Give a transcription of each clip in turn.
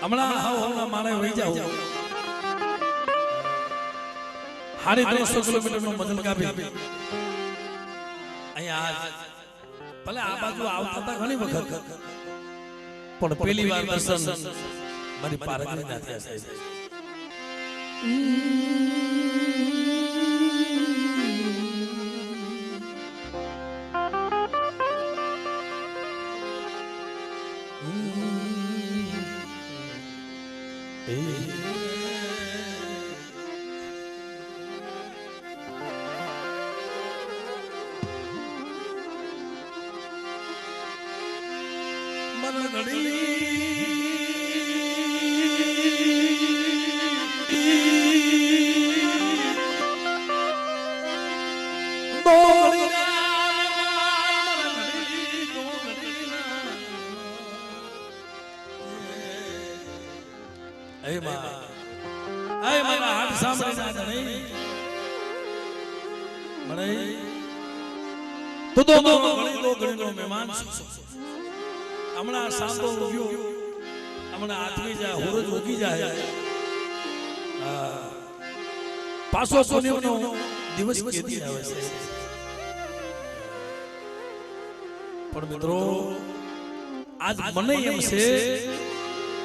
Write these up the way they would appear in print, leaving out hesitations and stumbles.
હમણાં હવના માળે વહી જાવ 350 કિલોમીટરનો મદન કાપી અહીંયા ભલે આ બાજુ આવતા હતા ઘણી વખત પણ પહેલી વાર દર્શન મારી પારગની ના થયા સાહેબ હમણાં સાંતો ઉગ્યો હમણાં આથમી જાય હોરજ ઉગી જાય પાછો પૂનમનો દિવસ કેદી આવે છે પણ મિત્રો આજ મને એમ છે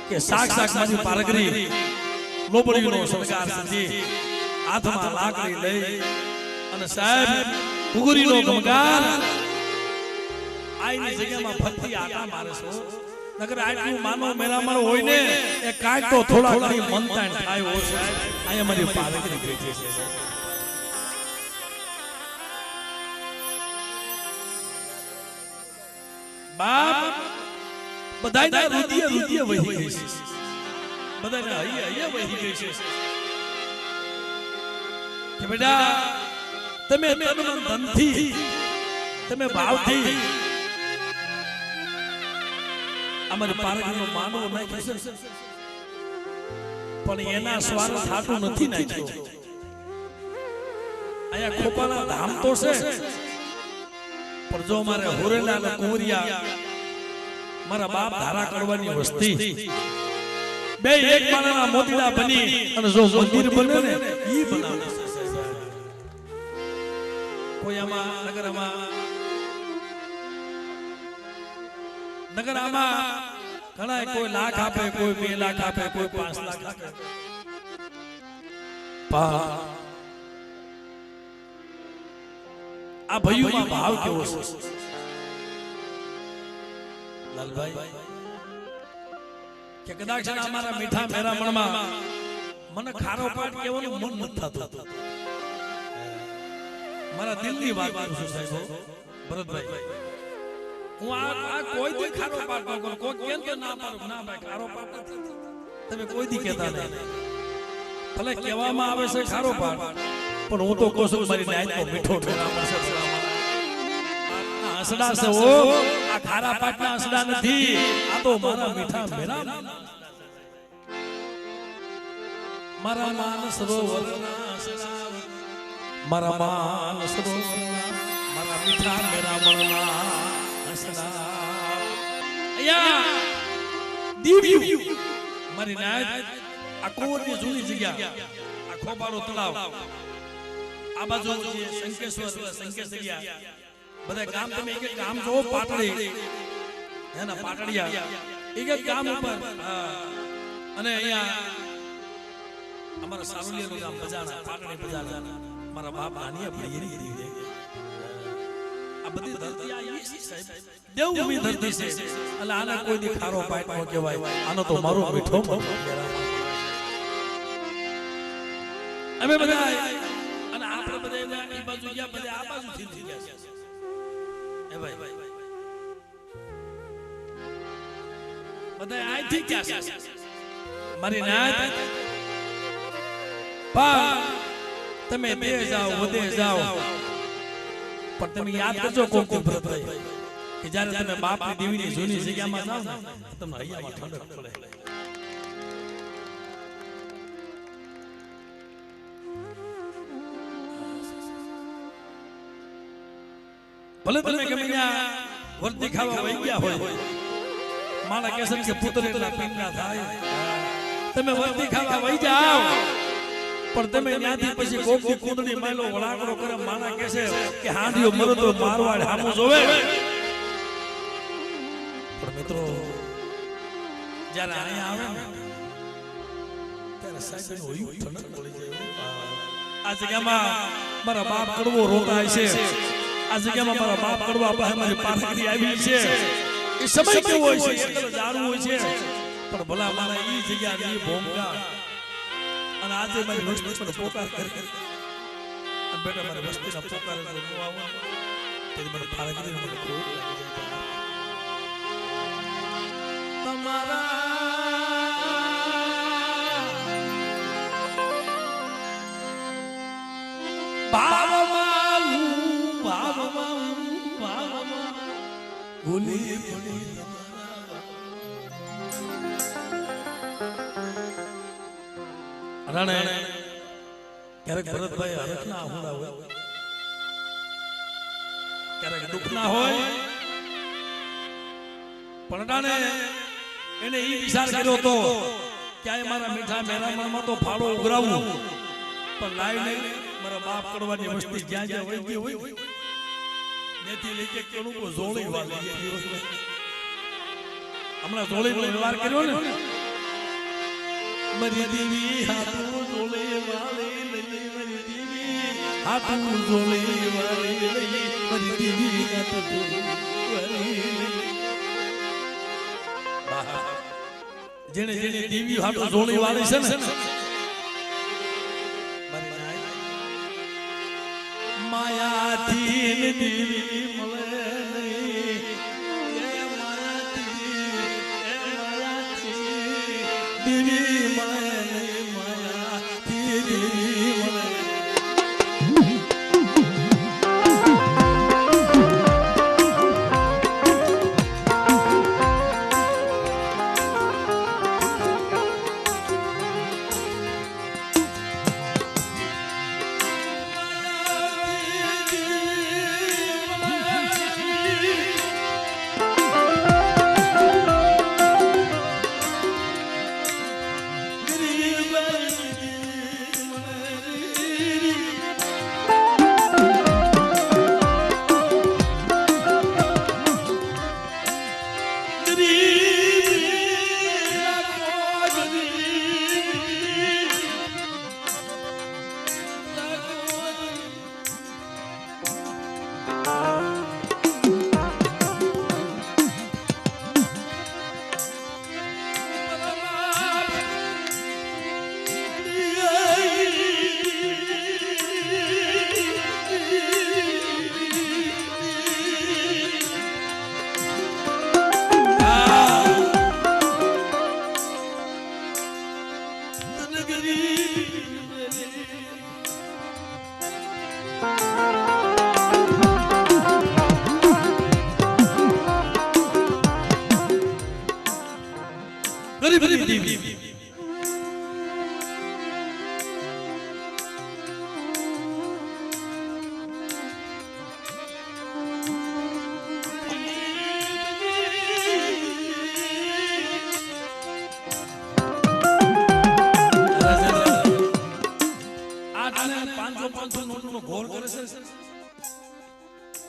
કે સાક્ષાત મારી પારગરી લોબડીનો સંસ્કાર સજી હાથમાં લાકડી લઈ અને સાહેબ ઉગરીનો ગમગાર આઈની જગ્યામાં ફરતી આટા મારે છો નગર આટલું માનો મેરામણ હોય ને એ કાંઈક તો થોડા ઘણી મનતા થાય હોય સાહેબ અહીંયા મારી પારગરી બેઠી છે બાપ બધાયના રુધિય વહી ગઈ છે બધાયના હૈયા વહી ગઈ છે કે બેટા તમે તન ધનથી તમે ભાવથી અમારી પારગરીનો માનવો નાખ્યો છે પણ એના સ્વાર્થ થાતું નથી નાખ્યો અહીંયા ખોપાના ધામ તો છે પણ જો મારે હોરેલા અને કુંવરિયા મારા બાપ ધારા કરવાની વસ્તી બે એક માળાના મોતીડા બની અને જો મંદિર બને ને ઈ બનાવે કોઈ આમાં નગર આમાં ઘણા કોઈ લાખ આપે કોઈ 2 લાખ આપે કોઈ 5 લાખ આપે આ ભઈઓમાં ભાવ કેવો છે લાલભાઈ કે કદાચ અમારા મીઠા મેરામણમાં મને ખારો પાટ કેવાનું મન નથી થતું મારા દિલની વાત કરું છું સાહેબ ભરતભાઈ હું આ કોઈ દી ખારો પાટ ન કરું કોઈ કેમ કે ના પાડું ના ભાઈ ખારો પાટ નથી તમે કોઈ દી કહેતા નહીં ભલે કહેવામાં આવે છે ખારો પાટ પણ હું તો કહું છું મારી નાયતો મીઠો મેરામણ છે હસડા છે ઓ આ ખારા પાટના હસડા નથી આ તો મારા મીઠા મેરામણ મારા માન સરોવરના હસડા મારા માન સરોવરના મારા મીઠા મેરામણના હસડા અયા દીવ્યુ મારી નાયત આ કોરની જૂની જગ્યા આ ખોબાળો તળાવ આ બાજુ જે સંકેશ્વર જગ્યા બધા ગામ તમે એક ગામ જો પાટડી હે ના પાટડિયા એક ગામ ઉપર અને અહીંયા અમારા સારોલિયાનું ગામ બજાણા પાટડી બજાણા મારા બાપ નાની ભૈરી દીધી આ બધી ધરતી આ ઈ સાહેબ દેવભૂમિ ધરતી છે એટલે આના કોઈ દી ખારો પાટ નો કહેવાય આનો તો મારો મીઠો અમે બધા અને આપણે બધા એ બાજુ ગયા બધા આ બાજુ થી ગયા છે એ ભાઈ બધા આથી ગયા છે મારી નાત પા તમે બે જાઓ વધે જાઓ પણ તમે યાદ કરજો કોક ભરતભાઈ કે જ્યારે તમે બાપની દેવીની જૂની જગ્યામાં જાવ ને તમને હૈયામાં ઠંડક પડે ભલે તમે ગમે ત્યાં વર્તી ખાવા વહી ગયા હોય મારા કેસર કે પુત્ર એટલા પીંડા થાય તમે વર્તી ખાવા વઈ જાઓ પણ તમે ત્યાંથી પછી કોકની કુંડળી માયલો વળાકડો કરે માના કહેશે કે હાંડિયો મરતો મારવાડ હામું જોવે પણ મિત્રો જ્યારે અહીંયા આવે ને ત્યારે સાહેબ હોય ઠંડક પડી જાય આ જગ્યામાં મારા બાપ કડવો રોતા છે આ જગ્યામાં મારા બાપ કડવા પાસે મારી પારખડી આવી છે એ સમય કેવો હોય છે એકલો જાડું હોય છે પણ ભલા મારા ઈ જગ્યા ની ભૂમિકા અને આજે મારી વસ્તી પર પોકાર કરે અને બેટા મારી વસ્તીના પોકાર જો ન આવો તેની મને પારખડી મને ખોટ લાગી જાય તમારા ભાવમાં ભૂલી પડી રાણે ક્યારેક ભરતભાઈ હરખના આહુડા હોય ક્યારેક દુઃખના હોય પણ રાણે એને ઈ વિચાર કર્યો તો ક્યાંય મારા મીઠા મેરામણમાં તો ફાળો ઉઘરાવું પણ લાઈ નહીં મારા બાપ કડવાની વસ્તી જ્યાં જ્યાં વહી ગઈ હોય nethi લઈ કે કેણું કો જોળી વાળી હમણાં જોળીનો વ્યવહાર કર્યો ને મારી દેવી હાથું જોળે વાળી લઈ મારી દેવી હાથું જોળે વાળી લઈ મારી દેવી હાથું જોળે વાળી જેને જેને દેવી હાથું જોળી વાળી છે ને માયાથી દેવી મળે નહીં દેવી મળે નહીં માયાથી દેવી મળે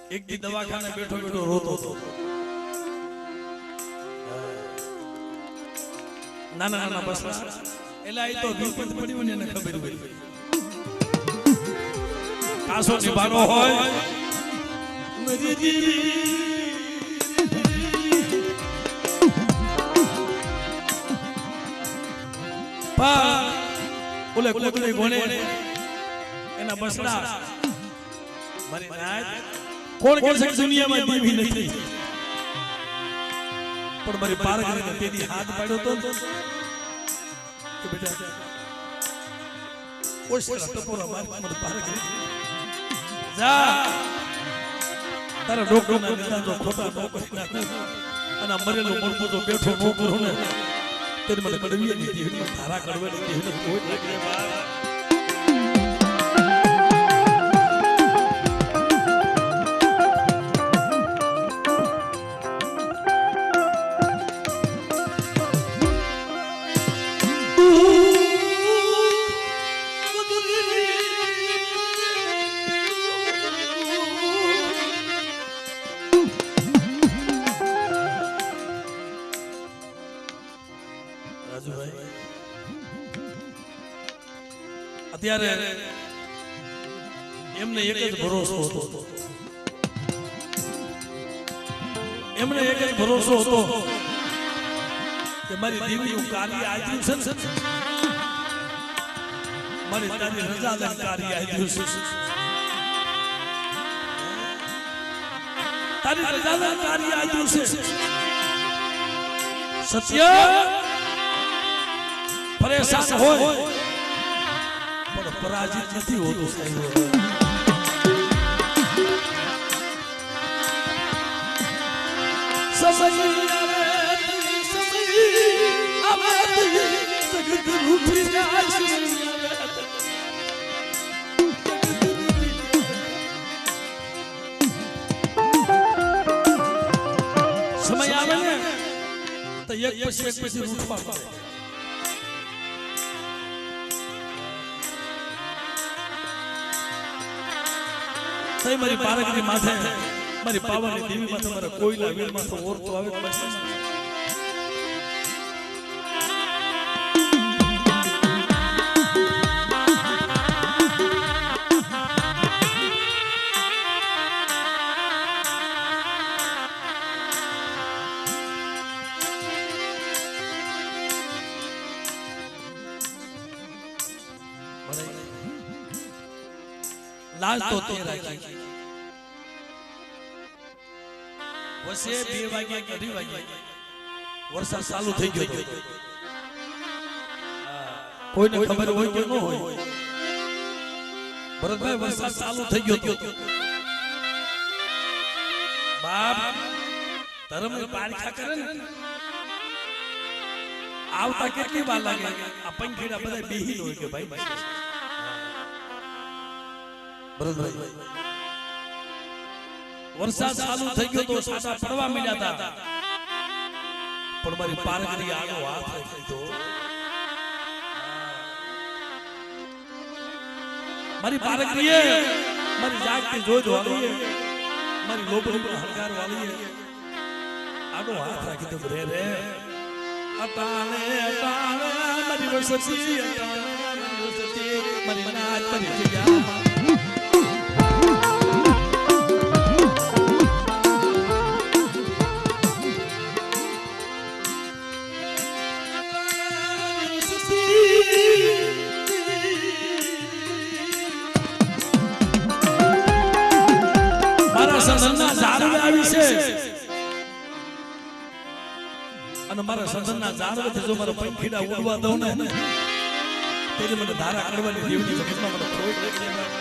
એક દી દવાખાને બેઠો બેઠો રોતો હતો નાના નાના બસલા એલા ઈ તો વિપત પડ્યું ને એને ખબર હોય કાસો નિભાનો હોય મરી દીવી પા ઓલે કોટલી ગોણે એના બસલા મારી નાત કોણ કે છે દુનિયામાં દેવી નથી પણ મારી પારગરીને તેની હાથ પાડ્યો તો કે બેટા ઓય ટપોરા મારી પારગરી જા તારા ડોકરના નિદાન જો ખોટા નો કરી નાખું અને મરેલો મળતો તો બેઠો નો કરું ને તેને મને કડવી નથી ધારા કડવે નથી કોઈ લાગે બા રાજુભાઈ અત્યારે એમને એક જ ભરોસો હતો એમને એક જ ભરોસો હતો કે મારી દીવીનું કાર્ય આપ્યું છે ને મારી તારી રજા લે કાર્ય આપ્યું છે તારી રજા લે કાર્ય આપ્યું છે સત્ય પરેશાન હોય પણ પરાજિત નથી હોતું સાહેબ સમય આવે ને તો એક પછી રૂઠવા પડે મારી પારકની માથે મારી પાવાની દેવી માથે મારા કોઈના વીર માથે ઓરતો આવે લાજ તો તે રાખી વસે 2 વાગ્યા કે 2 વાગ્યા વરસાદ ચાલુ થઈ ગયો કોઈને ખબર હોય કે ન હોય ભરતભાઈ વરસાદ ચાલુ થઈ ગયો બાપ ધર્મની પારખા કરે ને આવતા કેટલી વાર લાગે આ પંખીડા બધા બેહી હોય કે ભાઈ વરસાદ ચાલુ થઈ ગયો તો સાટા પડવા મળ્યા હતા પણ મારી પારકરી આનો હાથ લીધો મારી પારકરીએ મારી જાગતી જોજ વાળીએ મારી લોબડી પર હરકાર વાળીએ આનો હાથ રાખી તો રે રે અટાણે અટાણે મારી વસતી અટાણે મારી વસતી મારી નાચ મારી જગ્યા અને મારા સંતના ઝાડવેથી જો મારા પંખીડા ઉડવા દઉં ને તેની મને ધારા કરવાની દેવની વખતમાં મને ખોટ લાગી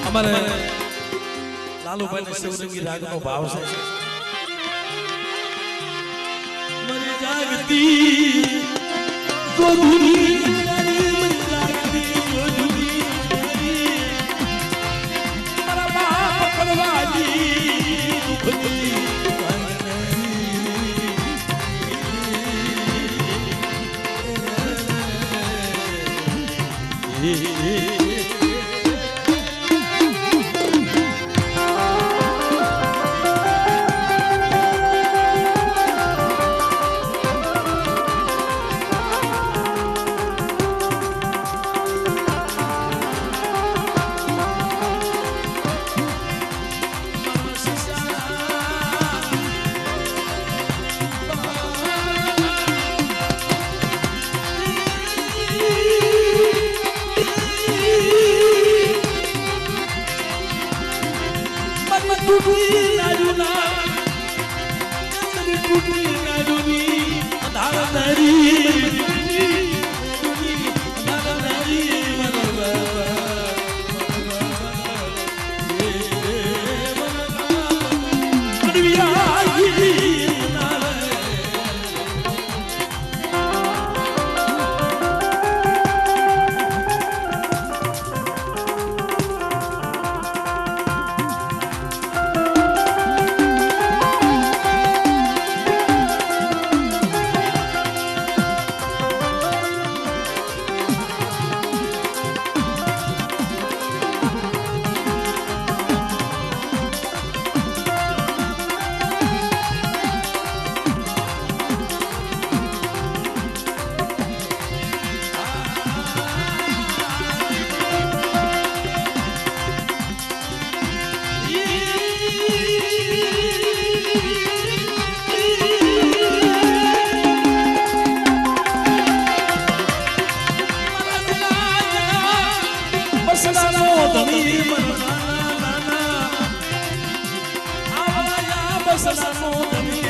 અમારે લાલુભાઈ શિવરંગી રાગનો ભાવ છે મરી જાગતી ગોધુરી મરી જાગતી ગોધુરી મારા બાપ કરવાજી દુખતી હસનાનો ધણી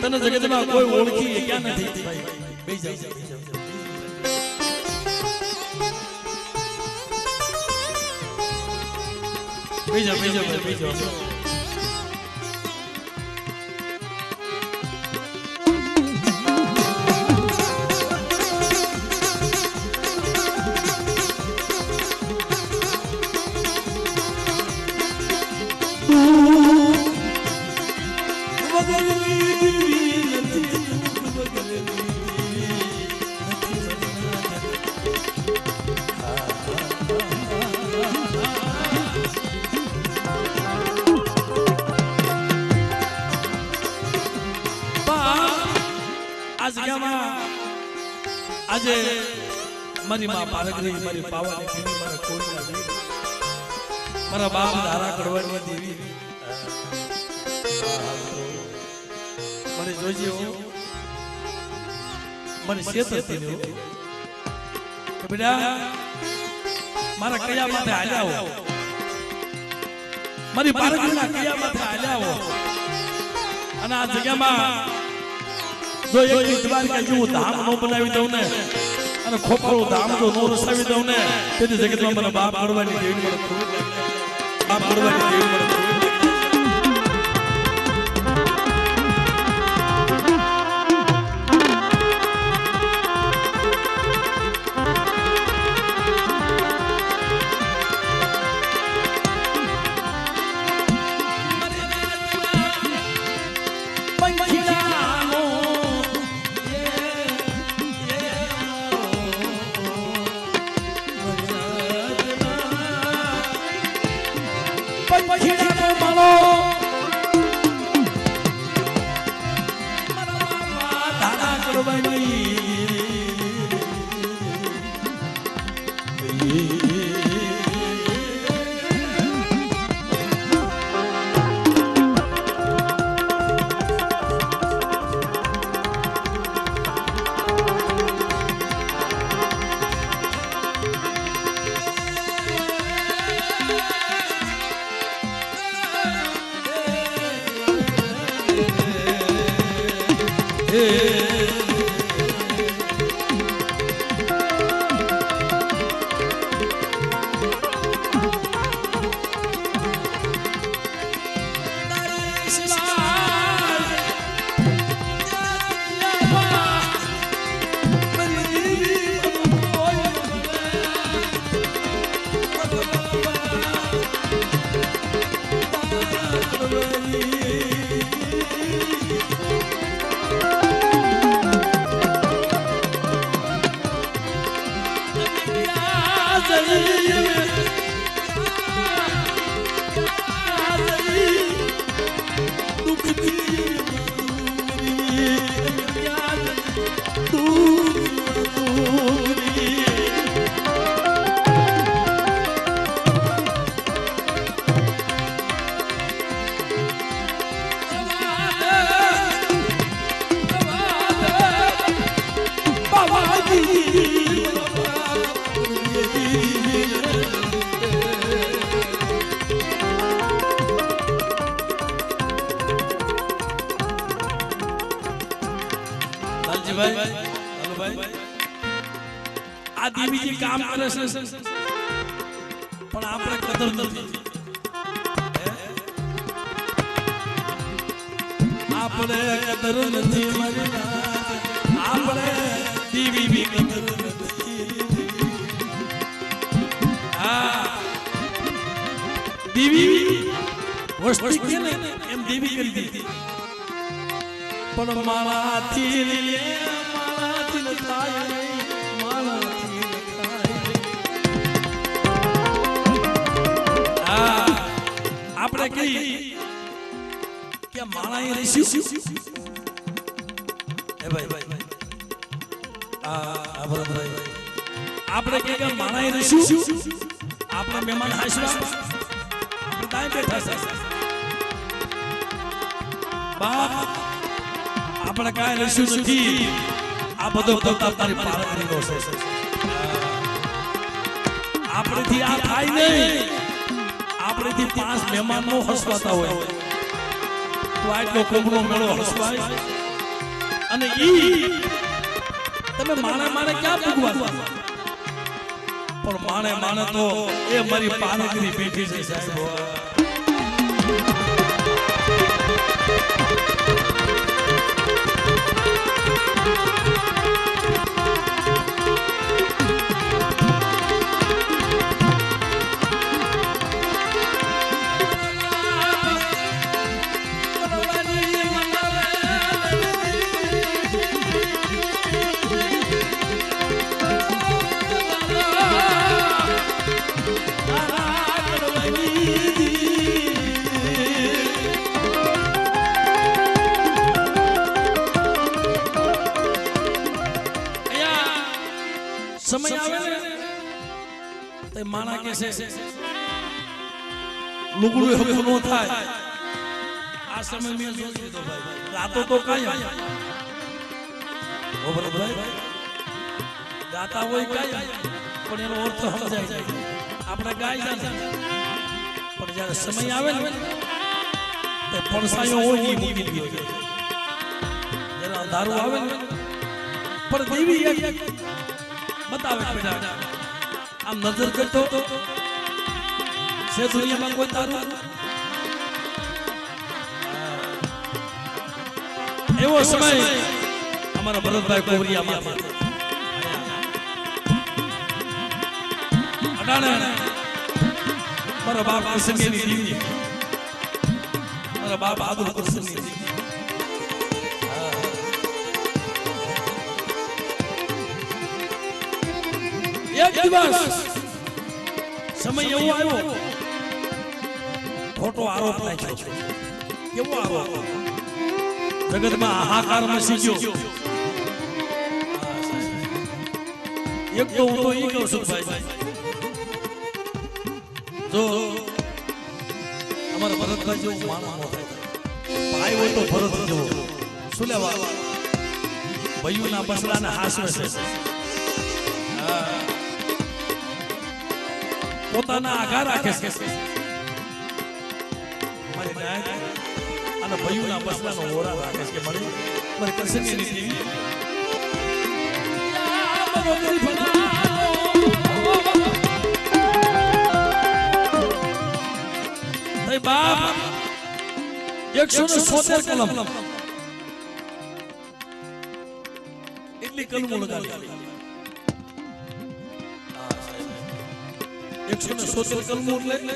તને જગતમાં કોઈ ઓળખી ક્યાં નથી ભાઈ બેસી જાવ બેસી જાવ આજે મારી માં પારગરી મારી પાવાની દેવી મારા કોઈના દેવી મારા બાપ ધારા કડવાની દેવી મને જોઈજે મને શેતરતી ને કે બેટા મારા કયા માથે હાલ્યા હો મારી પારગરીના કયા માથે હાલ્યા હો અને આ જગ્યામાં જો એક દ્વારકા જેવું ધામ નો બનાવી દઉં ને અને ખોખરું ધામ જો નો રસાવી દઉં ને તેથી જગતમાં મને બાપ મળવાની દેવી મને બાપ મળવાની દેવી મને આ દેવીજી કામ કરે છે પણ આપણે કદર નથી આપણે કદર નથી આપણે દેવી બી કદર નથી હા દેવી વસ્તી કે ને એમ દેવી કરી દીધી પણ મારાથી મારાથી થાય આપણે કઈ કે માણા એ રહીશું એ ભાઈ આ બરાબર આપણે કે માણા એ રહીશું આપણે મહેમાન હાસવા આપણે તાઈ બેઠા છે બાપ આપણે કાઈ રહીશું નથી આ બધો પોતા તારી પારખરીનો છે આપણેથી આ થાય નહીં આપણેથી 5 મહેમાનો હસવાતા હોય તો આટલો કોગનો મેળો હસવાય અને ઈ તમે માણે ક્યાં ભૂગવા પણ માણે તો એ મારી પારખરી બેઠી છે સાહેબ સમય આવે ને તે માણા કે છે લુગડું હકુ નો થાય આ સમય મેં જોઈ લીધો ભાઈ રાતો તો કાયમ ઓ ભાઈ ગાતા હોય કાયમ પણ એનો અર્થ સમજાય આપણે ગાય છે પણ જ્યારે સમય આવે ને તે પડસાયો હોય એ મૂકી દીધો જ્યારે અંધારું આવે ને પણ દેવી એક बतावे बेटा आम नजर करतो से दुनिया में कोई तारू एवो समय हमारा भरतभाई कोवरिया में अडाने मारा बाप कृष्ण ने दी मारा बाप आदुल कृष्ण ने दी एक दिवस समय एवो आयो खोटो आरोप नाख्यो केवो आरोप जगत में हाहाकार मची गयो एक तो હું તો ઈ કહું છું ભાઈ જો અમારા ભરતભાઈ જેવો માણસ હોય ભાઈ હોય તો ભરત જેવો શું લેવા ભાઈઓના બસડાને હાસવે છે પોતાના આઘા રાખે છે મારી નાય અને ભયુના બસલાનો ઓરા રાખે છે કે મારી કસની નીતિ ભાઈ બાપ 170 કલમ એટલી કલમો લગાવી 170 કલમો એટલે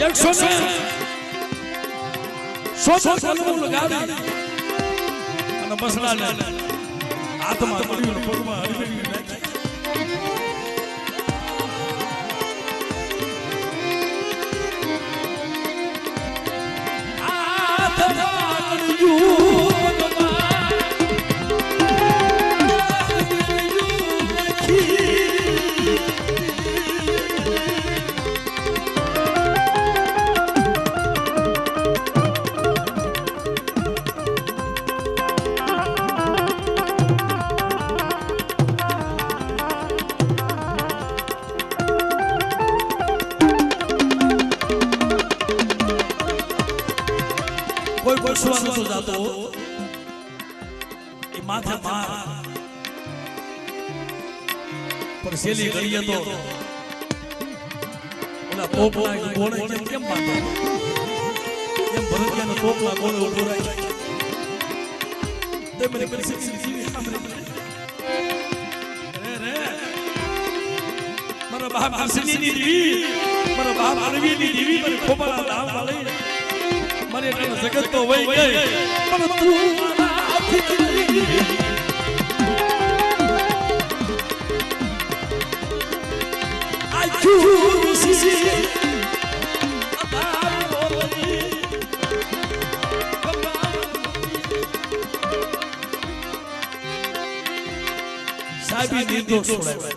100 લગાડી અને બસડાને હાથમાં પડ્યું પગમાં હળવેલી નાખી કોઈ પૂછવા નતો જાતો એ માથે માર પર સેલી ગળીએ તો ઓલા તોપના ગોળે કેમ મારતો એમ ભરતિયાનો તોપના ગોળે ઉભો રહી તે મને પરિસ્થિતિ જીવી સાંભળે રે મારા બાપ હસની ની દીવી મારા બાપ અરવી ની દીવી મને ખોબાના નામ વાળી મારે એટલે જગત તો વઈ ગઈ પણ તું મારા આથી આ ચૂસી અતાર બોલજી સાબી નિર્દોષ છોડાય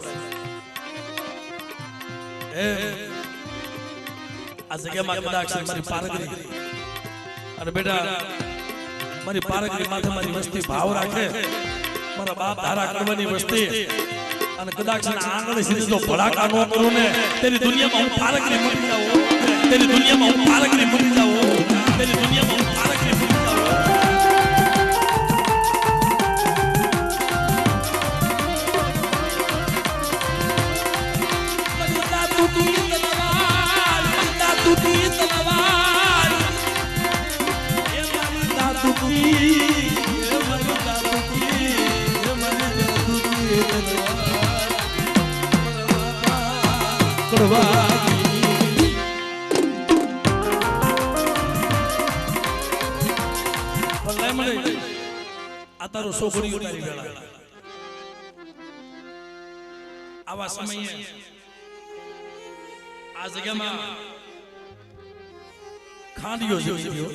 આ જગ્યામાં કદાચ મારી પારગરી અને બેટા મારી પારગરી માથે મારી વસ્તી ભાવ રાખે મારા બાપ ધારા કરવાની વસ્તી અને કદાચ આંગણે સીધી તો ભડાકા ન કરું ને તેની દુનિયામાં હું પારગરી મરી જાઉં તેની દુનિયામાં હું પારગરી મરી જાઉં તેની દુનિયામાં હું પારગરી મરી જાઉં તારો છોકરીઓ તારી વેળા આવા સમયે આ જગ્યામાં ખાંડિયો જોઈ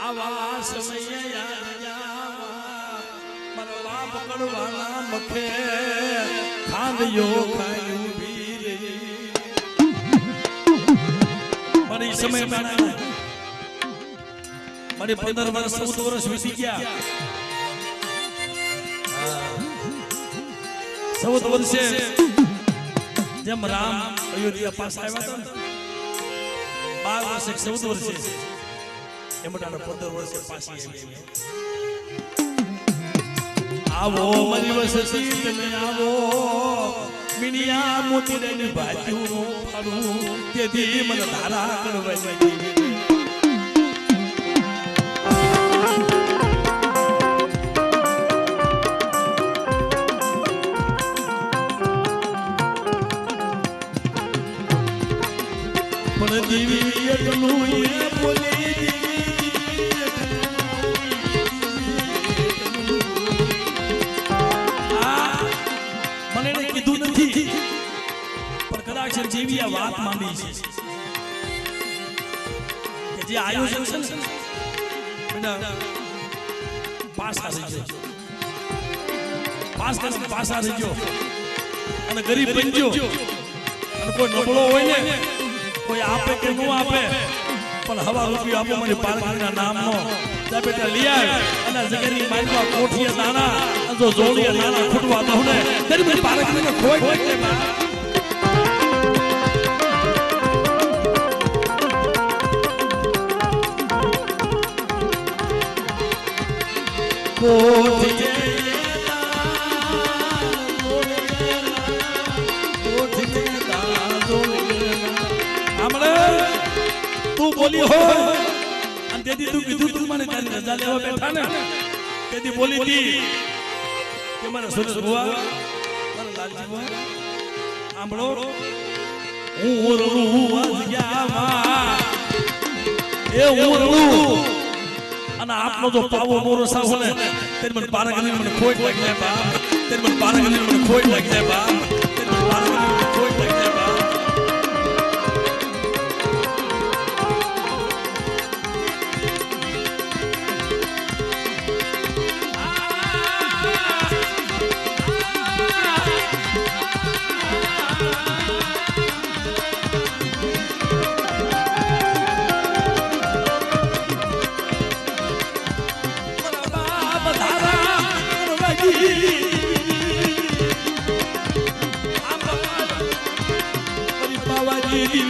આવા સમયે યાદ મારા બાપ કડવાના મખે ખાંડિયો ખાયું વીરે મારી સમય મારા મારી 15 વર્ષ 14 વર્ષ વીતી ગયા 14 વર્ષે જેમ રામ અયોધ્યા પાસ આવ્યા હતા 12 વર્ષે 14 વર્ષે એમ 15 વર્ષે પાછી આવી આવો મારી વસતી તમે આવો મિનિયા મોતી લઈને ભાજ્યું ફાડું તેથી મને ધારા કરવા લાગી દીવી એટલું એ બોલી મને એને કીધું નથી પણ કદાચ જેવી આ વાત માંડી છે કે જે આયોજન છે ને બેટા પાસા થઈ ગયો પાસા થઈ ગયો અને ગરીબ બની ગયો અને કોઈ નબળો હોય ને કોઈ આપે કે ન આપે પણ હવા રૂપિયો આપો મારી પારગીના નામનો જા બેટા લઈ આવ અને જગરની માઈમાં કોઠીએ દાણા જો જોડીએ નાના ફૂટવા દઉં ને તેરી મારી પારગીને ખોઈ ગઈ બા કોઠીએ તું બોલી હો અને તેથી તું કીધું તું મને તારી રજા લેવા બેઠા ને તેથી બોલી હતી કે મારા સુરેશ ભુવા મારા લાલજી ભુવા આંબળો ઉરળું અજ્ઞામાં એ ઉરળું અને આપનો જો પાવો મોરો સાવો ને તેની મને પારગની મને ખોટ લાગી જાય બાપ તેની મને પારગની મને ખોટ લાગી જાય બાપ તેની મને પારગની મને ખોટ લાગી જાય બાપ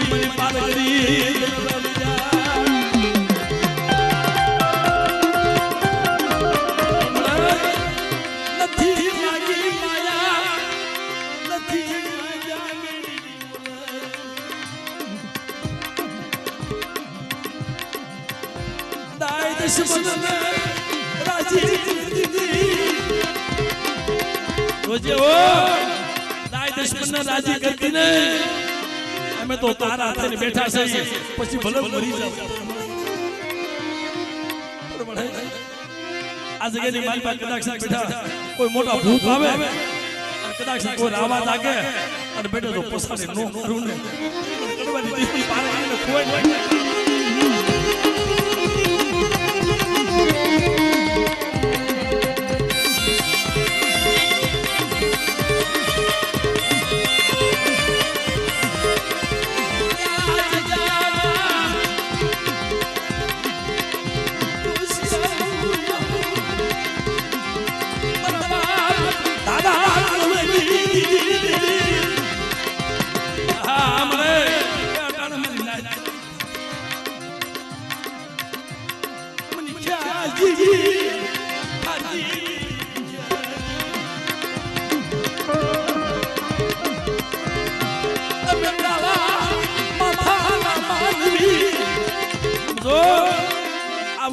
મરી પાલગરી નથી લાગી માયા નથી દાય દુશ્મન રાજી રોજે ઓ દાય દુશ્મન રાજી કરતી ને અમે તો તારા હાથે બેઠા છે પછી ભલે મરી જાવ આ જગ્યાની મારી પાસે કદાચ બેઠા કોઈ મોટા ભૂત આવે અને કદાચ કોઈ આવાજ લાગે અને બેઠો તો પસારે નો કરું ને કરવાની દીકરી પારે કોઈ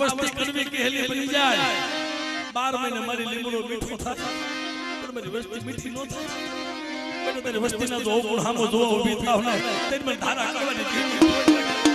વસ્તી કરવી કહેલી બની જાય 12 મહિને મારી લીમડો મીઠો થાય પણ મારી વસ્તી મીઠી નો થાય મને તારી વસ્તીના જો ગુણ હામો જોવા ઊભી થાવ ને તેની મને ધારા કરવાની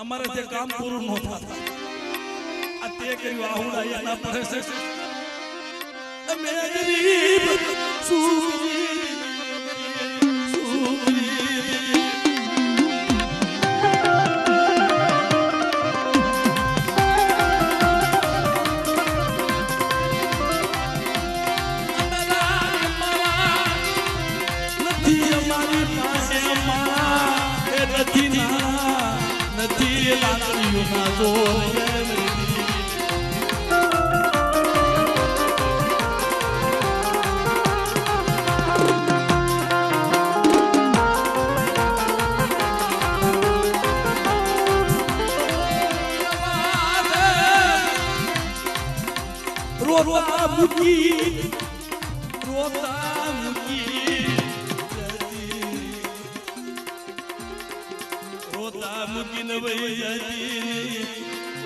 અમારે જે કામ પૂરું ન થતા આ તે કર્યું આહુડા એના પડે છે અમે ગરીબ નથી લાકડીઓ ના જોર રોતા મૂકી રોતા મૂકીને વહી જતી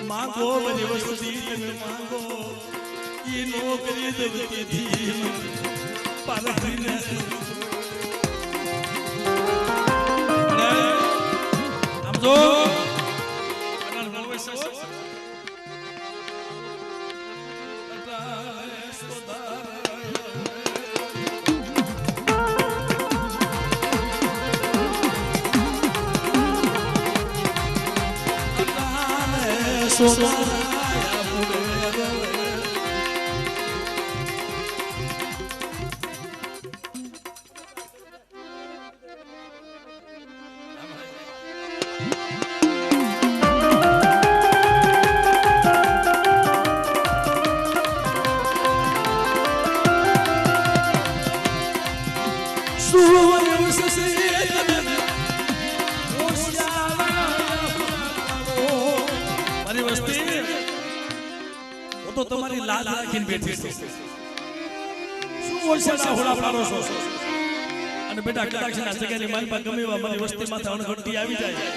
માંગો બધી વસ્તી તમે માંગો એ નોકરી જતી પાલકરીને આમ જો મારી વસ્તી હું તો તમારી લાજ રાખીને બેઠી છું શું ઓછાના હોળા પાડો છો અને બેટા કદાચ ના જગ્યાની મારી પાસે ગમે એવા મારી વસ્તીમાં અણઘટી આવી જાય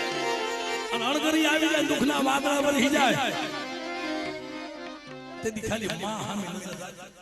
અને અણઘરી આવી જાય દુઃખના વાદળા વરસી જાય તેથી ખાલી માં હામી નજર રાખજો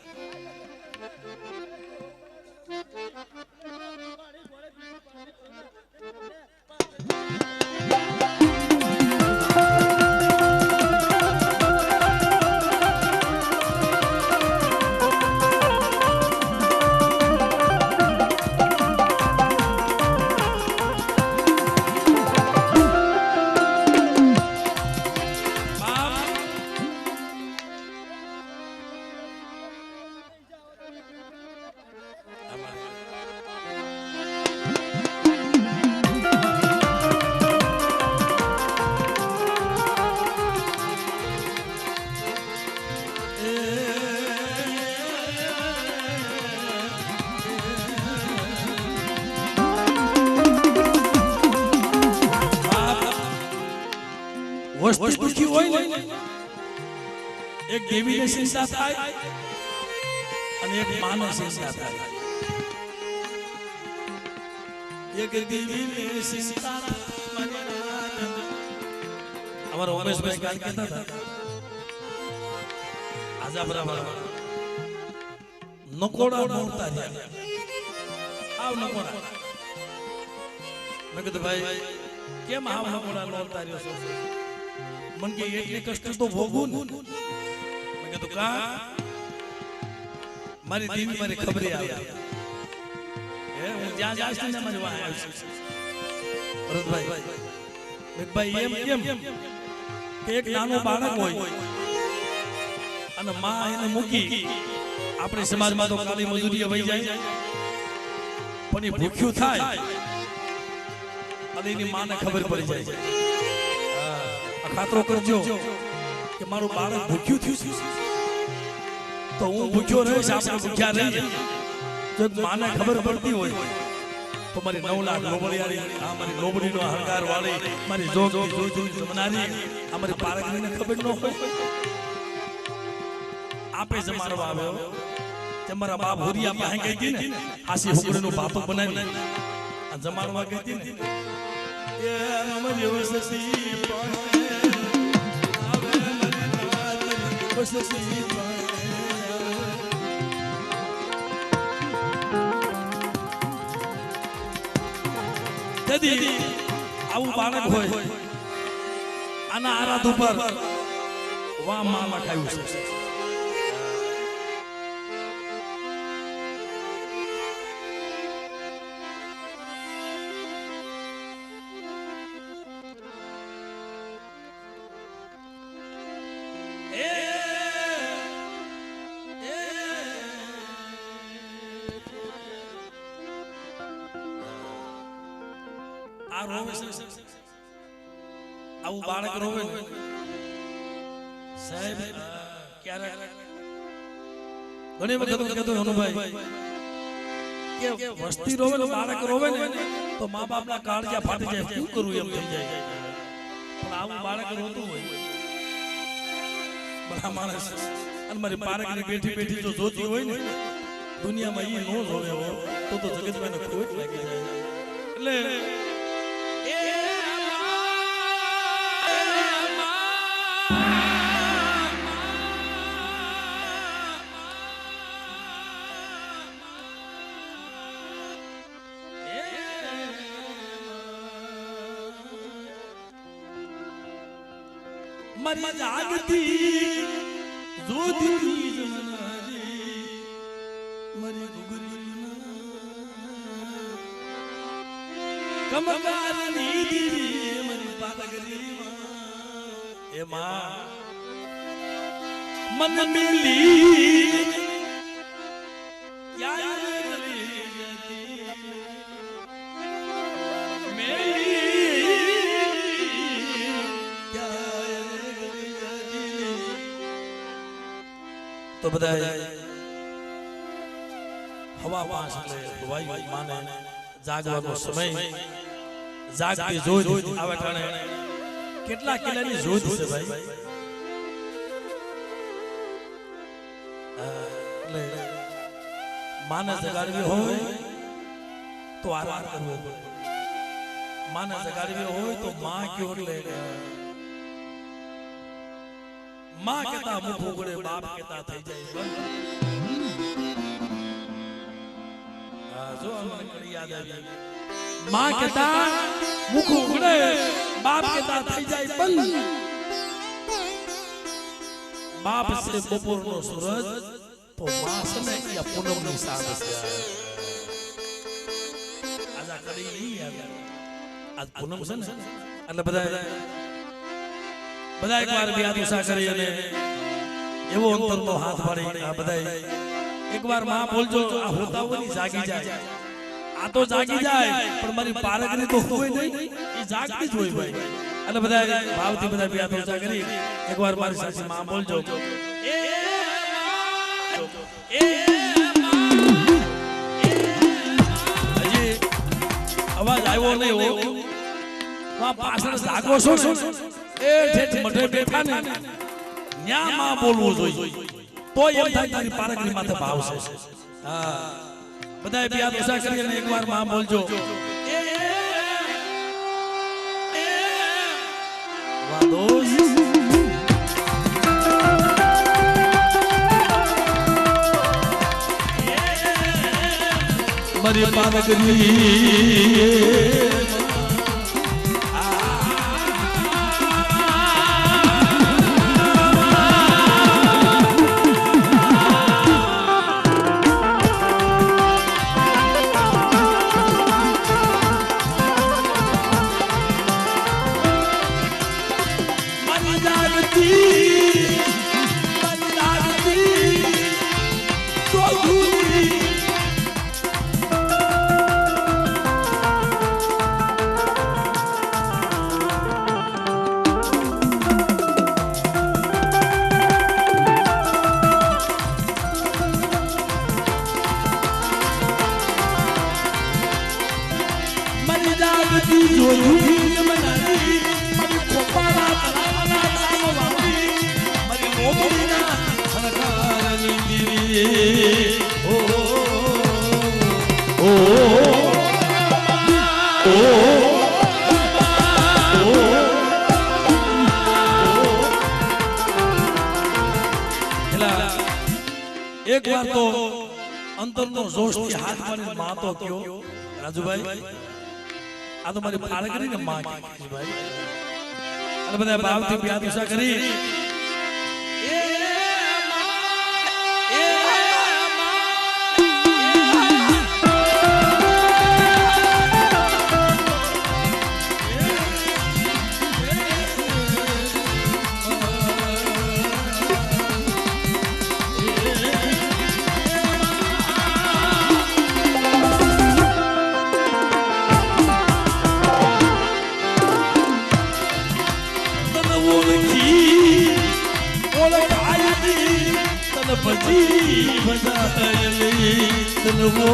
વસ્તી દુખી હોય ને એક દેવીને ચિંતા થાય અને એક માનવ ચિંતા થાય એક દેવીને ચિંતા અમારા ઉમેશભાઈ કાલ કહેતા હતા આજા બરાબર નકોડા નોરતા રહ્યા આવ નકોડા મેં કીધું ભાઈ કેમ આવ નકોડા નોરતા રહ્યો છો मन के એટલી કષ્ટ તો ભોગવું ને મેં કીધું કા મારી દીવી મારી ખબરે આવે હે હું જ્યાં જાશ ને મારી વાહ આવી ભરતભાઈ એમ કે એક નાનો બાળક હોય અને માં એને મૂકી આપણી સમાજમાં તો કાલી મજૂરીએ વહી જાય પણ એ ભૂખ્યું થાય અને એની માને ખબર પડી જાય ખાતરો કરજો કે મારું બાળક ભૂખ્યું થયું તો હું ભૂખ્યો રહીશ આપણે ભૂખ્યા રહીએ જો માને ખબર પડતી હોય તો મારી 9 લાખ લોબડિયારી આ મારી લોબડીનો અહંકાર વાળી મારી જોગ જમનારી આ મારી પારકરીને ખબર ન હોય આપે જમાડવા આવ્યો તમારા બાપ હુરિયા પાસે ગઈ હતી ને આસી હુકડીનો બાપો બનાવી આ જમાડવા ગઈ હતી ને એ અમારી વસતી આવું બાળક હોય આના આરાધ ઉપર વા માં લખાયું છે આવું બાળક રોવે સાહેબ ક્યારેક ઘણી વખત કહેતો હનુભાઈ કે વસ્તી રોવે ને બાળક રોવે ને તો મા બાપના કાળજા ફાટી જાય શું કરવું એમ થઈ જાય પણ આવું બાળક રોતું હોય બધા માણસ અને મારી પારકની બેઠી બેઠી જો જોતી હોય ને દુનિયામાં ઈ નો જોવે હો તો જગતમાં ખોટ લાગી જાય એટલે मरी जागती जोधी जमनारी मरी गुगरीना कमकाરની દીવી મરી પાલગરીમાં એ માં મન મિલી યાર કરી જતી તો બધા 5:15 એટલે ભાઈ માને જાગવાનો સમય જાગતી જોઈ આવે કારણે કેટલા કિલ્લાની જોત છે ભાઈ એટલે માને જગાડવી હોય તો આરામ કરવો પડે માને જગાડવી હોય તો માં કયો એટલે માં કેતા મુખ ઉગડે બાપ કેતા થઈ જાય જો અમને કડી યાદ આવી માં કેતા મુખ ઉગડે બાપ કેતા થઈ જાય બંધ બાપ સે બપોરનો સૂરજ તો માં છે ને કે પૂનમની સાંજ છે આજા કડી નહીં યાર આજ પૂનમ છે ને એટલે બધા એકવાર બિયાદ ઉષા કરી અને એવો અંતરનો હાથ પાડી આ બધા એકવાર માં બોલજો આ હોતાઓની જાગી જાય આ તો જાગી જાય પણ મારી પારકની તો હોય નહીં એ જાગતી જ હોય ભાઈ એટલે બધા ભાવથી બધા બિયાદ ઉષા કરી એકવાર મારી સાથે માં બોલજો એ હજી અવાજ આવ્યો નહીં હો માં પાછળ જાગો છો એ ઠેઠ મઢે બેઠા ને ન્યા માં બોલવું જોઈએ તો એમ થાય તારી પારકની માથે ભાવ છે હા બધાએ બિયાદ ઉષા કરી અને એકવાર માં બોલજો વાદોસ મારી પારકની एक बार तो अंतर नो जोश થી હાથ પાડીને માં તો કયો રાજુભાઈ આ તો મારી પારકની ને માં કી ભાઈ અને બધા ભાવથી બિયાદ ઉષા કરી ભજી બજાયલી તનવો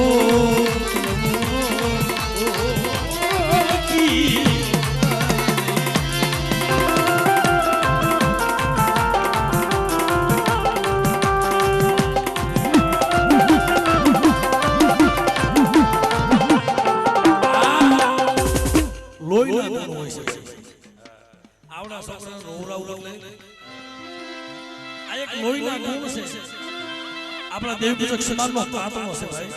લોહીના ધન હોય છે આવડા છોકરાને રોવરાવ લે આ એક લોહીના ગુણ છે આપણા દેવપૂજક સમાજનો તાતણો છે ભાઈ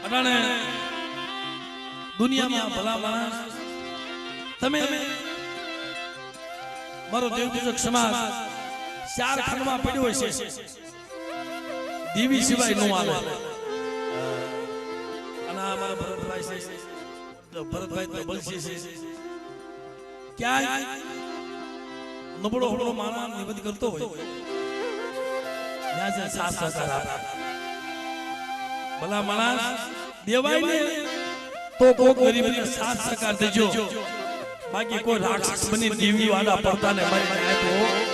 અટાણે દુનિયામાં ભલા માણસ તમે મારો દેવપૂજક સમાજ ચાર ખંડમાં પડ્યો હોય છે દેવી સિવાય નો આવે અને અમારા ભરતભાઈ છે ભરતભાઈ તો બલસી છે ક્યાંય નબળો હળો માણસ નિવેદ કરતો હોય ત્યાં જે સાથ સહકાર આપે ભલા માણસ દેવાય ને તો કોઈ ગરીબને સાથ સહકાર દેજો બાકી કોઈ રાક્ષસ બની દેવી વાળા પડતાને મારી આપ્યો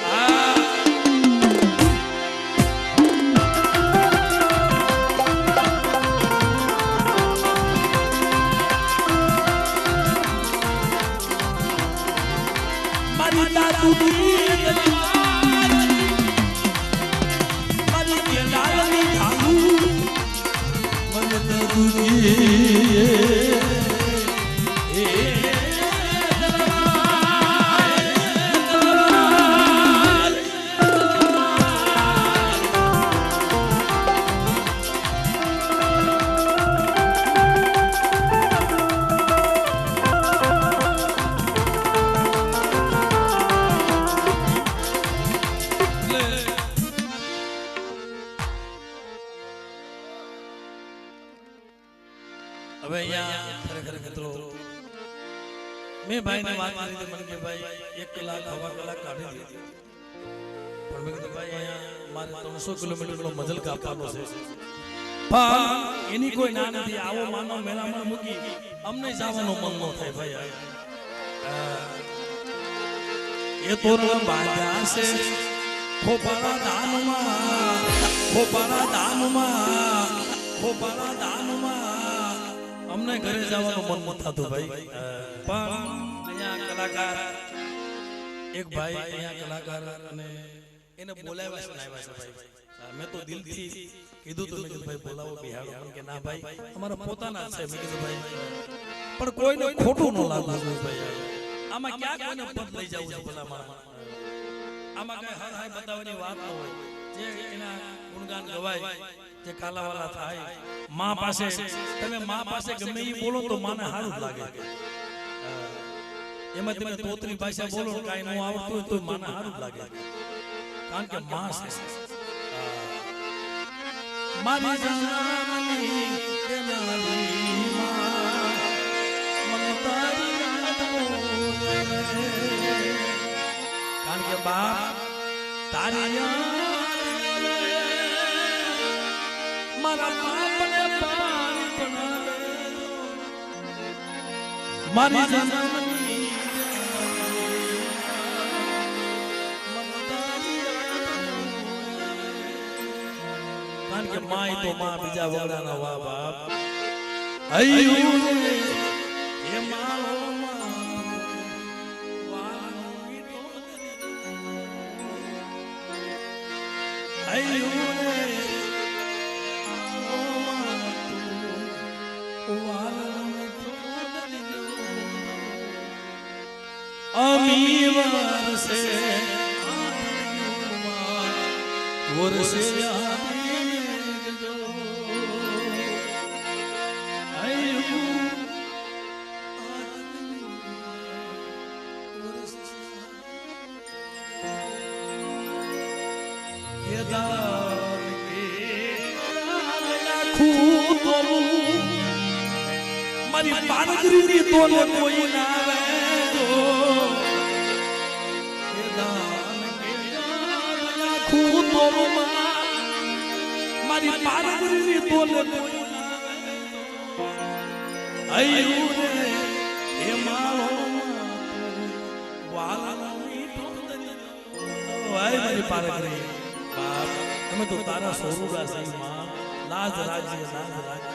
હવે અહીંયા ખરેખર મિત્રો મેં ભાઈને વાત કરી હતી મને કે ભાઈ 1 કલાક હવા કલાક કાઢી દીધી પણ મેં કીધું ભાઈ અહીંયા મારે 300 કિલોમીટરનો મજલ કાપવાનો છે પણ એની કોઈ ના નથી આવો માનવ મેળામાં મૂકી અમને જવાનું મન ન થાય ભાઈ એ તોરણ બાંધ્યા છે ખોપાના દાનમાં ખોપાના દાનમાં ખોપાના દાનમાં અમને ઘરે જવાનું મન ન થતું ભાઈ પણ અહીંયા કલાકાર એક ભાઈ અહીંયા કલાકાર અને એને બોલાવ્યા છે ભાઈ મેં તો દિલથી કીધું તો મેં કીધું ભાઈ બોલાવો બિહાડો કે ના ભાઈ અમારા પોતાના છે મેં કીધું ભાઈ પણ કોઈને ખોટું ન લાગવું જોઈએ ભાઈ આમાં ક્યાં કોઈને પદ લઈ જવું છે ભલામાં આમાં કઈ હર હાય બતાવવાની વાત ન હોય જે એના ગુણગાન ગવાય જે કાલાવાલા થાય માં પાસે તમે માં પાસે ગમે એ બોલો તો માને સારું જ લાગે એમાં તમે તોતરી ભાષા બોલો કાઈ ન આવડતું હોય તો માને સારું જ લાગે કારણ કે માં છે મારી જાનની કેનારી માં મને તારી યાદ કારણ કે બાપ તારી યાદ મારા બાપને પાણી બનાવે મારી જાનની કારણ કે માય તો માં બીજા વગડાના વા બાપ અયું એ મારો અમી વરસે વરસે મારી પાનગરીની તોલે કોઈ ના આવે જો એ દાન કે રાખું તો મારી પાનગરીની તોલે કોઈ ના આવે આયુ રે એ મારો વાલા મીઠો વાય મારી પાનગરી બાપ તમે તો તારા સોરુડા સહી માં લાજ રાજ્ય લાજ રાજ્ય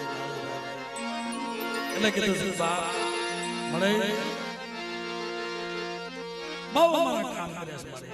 એટલે કીધું છે બાપ મળે બહુ અમારા કામ કર્યા છે